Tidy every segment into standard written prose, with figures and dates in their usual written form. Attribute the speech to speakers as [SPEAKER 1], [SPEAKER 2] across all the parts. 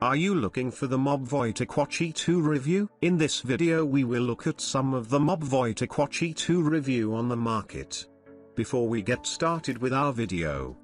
[SPEAKER 1] Are you looking for the Mobvoi TicWatch E2 review? In this video we will look at some of the Mobvoi TicWatch E2 review on the market. Before we get started with our video,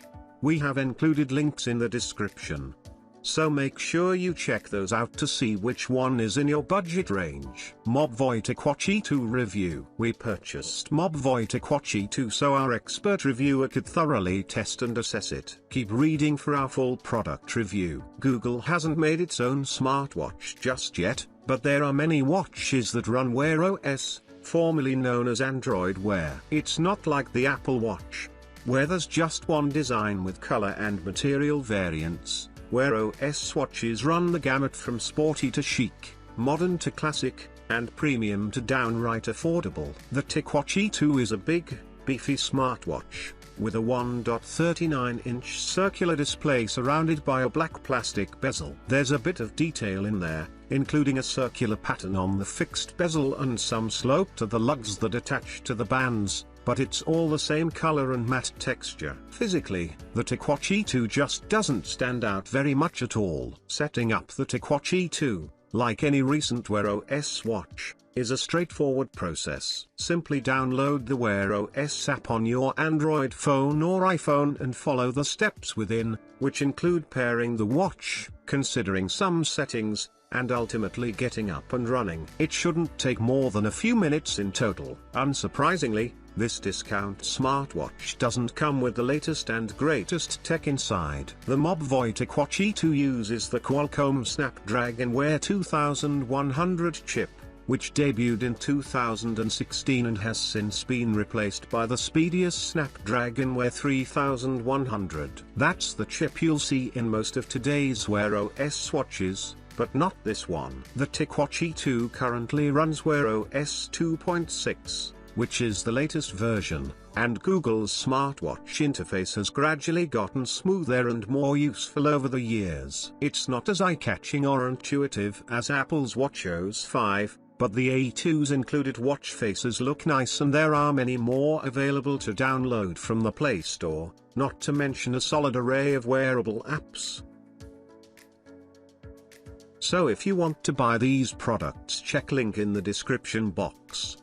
[SPEAKER 1] we have included links in the description, so make sure you check those out to see which one is in your budget range. Mobvoi TicWatch E2 review. We purchased Mobvoi TicWatch E2 so our expert reviewer could thoroughly test and assess it. Keep reading for our full product review. Google hasn't made its own smartwatch just yet, but there are many watches that run Wear OS, formerly known as Android Wear. It's not like the Apple Watch, where there's just one design with color and material variants. Wear OS watches run the gamut from sporty to chic, modern to classic, and premium to downright affordable. The TicWatch E2 is a big, beefy smartwatch, with a 1.39-inch circular display surrounded by a black plastic bezel. There's a bit of detail in there, including a circular pattern on the fixed bezel and some slope to the lugs that attach to the bands, but it's all the same color and matte texture. Physically, the TicWatch E2 just doesn't stand out very much at all. Setting up the TicWatch E2, like any recent Wear OS watch, is a straightforward process. Simply download the Wear OS app on your Android phone or iPhone and follow the steps within, which include pairing the watch, considering some settings, and ultimately getting up and running. It shouldn't take more than a few minutes in total. Unsurprisingly, this discount smartwatch doesn't come with the latest and greatest tech inside. The Mobvoi TicWatch E2 uses the Qualcomm Snapdragon Wear 2100 chip, which debuted in 2016 and has since been replaced by the speediest Snapdragon Wear 3100. That's the chip you'll see in most of today's Wear OS watches, but not this one. The TicWatch E2 currently runs Wear OS 2.6. which is the latest version, and Google's smartwatch interface has gradually gotten smoother and more useful over the years. It's not as eye-catching or intuitive as Apple's WatchOS 5, but the A2's included watch faces look nice and there are many more available to download from the Play Store, not to mention a solid array of wearable apps. So if you want to buy these products, check link in the description box.